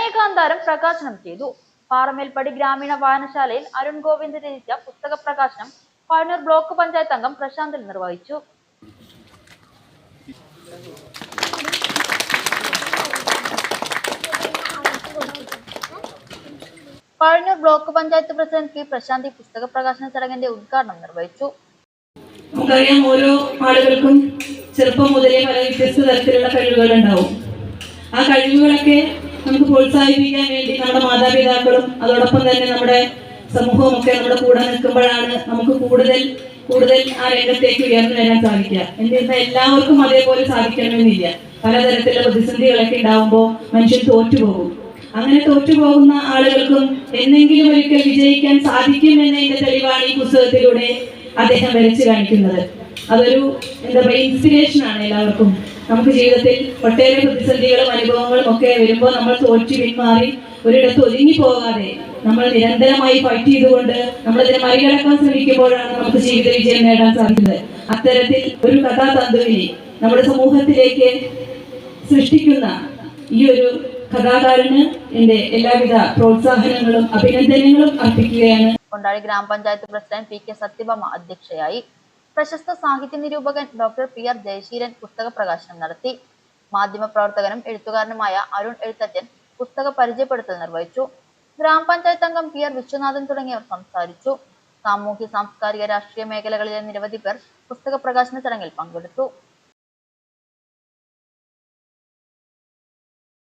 ലക്ഷ്മീകാന്താരം പ്രകാശനം ചെയ്തു. പാറമേൽപ്പടി ഗ്രാമീണ വായനശാലയിൽ അരുൺ ഗോവിന്ദ് രചിച്ച പുസ്തക പ്രകാശനം പഴയൂർ ബ്ലോക്ക് പഞ്ചായത്ത് അംഗം പ്രശാന്തിൽ നിർവഹിച്ചു. Pazhayur block panchayat president P പ്രശാന്തി പുസ്തക പ്രകാശന ചടങ്ങിന്റെ ഉദ്ഘാടനം നിർവഹിച്ചു. നമുക്കറിയാം, ഓരോ ആളുകൾക്കും ചെറുപ്പം മുതലേ പല വ്യത്യസ്ത തരത്തിലുള്ള കഴിവുകളുണ്ടാവും. ആ കഴിവുകളൊക്കെ നമുക്ക് പ്രോത്സാഹിപ്പിക്കാൻ വേണ്ടി നമ്മുടെ മാതാപിതാക്കളും അതോടൊപ്പം തന്നെ നമ്മുടെ സമൂഹവും ഒക്കെ നമ്മുടെ കൂടെ നിൽക്കുമ്പോഴാണ് നമുക്ക് കൂടുതൽ ആ രംഗത്തേക്ക് ഉയർന്നു വരാൻ സാധിക്കുക. എന്നിരുന്നാൽ എല്ലാവർക്കും അതേപോലെ സാധിക്കണമെന്നില്ല. പലതരത്തിലുള്ള പ്രതിസന്ധികളൊക്കെ ഉണ്ടാവുമ്പോൾ മനുഷ്യൻ തോറ്റുപോകും. അങ്ങനെ തോറ്റുപോകുന്ന ആളുകൾക്കും എന്നെങ്കിലും ഒരിക്കൽ വിജയിക്കാൻ സാധിക്കും എന്നതിന്റെ തെളിവാണ് ഈ പുസ്തകത്തിലൂടെ അദ്ദേഹം വരച്ചു കാണിക്കുന്നത്. അതൊരു ഇൻസ്പിറേഷൻ ആണ് എല്ലാവർക്കും. നമുക്ക് ജീവിതത്തിൽ ഒട്ടേറെ പ്രതിസന്ധികളും അനുഭവങ്ങളും ഒക്കെ വരുമ്പോൾ നമ്മൾ തോറ്റു പിന്മാറി ഒരിടത്ത് ഒതുങ്ങി പോകാതെ നമ്മൾ നിരന്തരമായി ഫൈറ്റ് ചെയ്തുകൊണ്ട് നമ്മളതിനെ മറികടക്കാൻ ശ്രമിക്കുമ്പോഴാണ് നമുക്ക് ജീവിത വിജയം നേടാൻ സാധിക്കുന്നത്. അത്തരത്തിൽ ഒരു കഥാതന്തുവിനെ നമ്മുടെ സമൂഹത്തിലേക്ക് സൃഷ്ടിക്കുന്ന ഈ ഒരു കഥാകാരന് എന്റെ എല്ലാവിധ പ്രോത്സാഹനങ്ങളും അഭിനന്ദനങ്ങളും അർപ്പിക്കുകയാണ്. കൊണ്ടാഴി ഗ്രാമപഞ്ചായത്ത് പ്രസിഡന്റ് പി കെ സത്യഭാമ അധ്യക്ഷയായി. പ്രശസ്ത സാഹിത്യ നിരൂപകൻ ഡോക്ടർ പി ആർ ജയശീലൻ പുസ്തക പ്രകാശനം നടത്തി. മാധ്യമപ്രവർത്തകനും എഴുത്തുകാരനുമായ അരുൺ എഴുത്തച്ഛൻ പുസ്തക പരിചയപ്പെടുത്തൽ നിർവഹിച്ചു. ഗ്രാമപഞ്ചായത്ത് അംഗം പി ആർ വിശ്വനാഥൻ തുടങ്ങിയവർ സംസാരിച്ചു. സാമൂഹ്യ സാംസ്കാരിക രാഷ്ട്രീയ മേഖലകളിലെ നിരവധി പേർ പുസ്തക പ്രകാശന ചടങ്ങിൽ പങ്കെടുത്തു.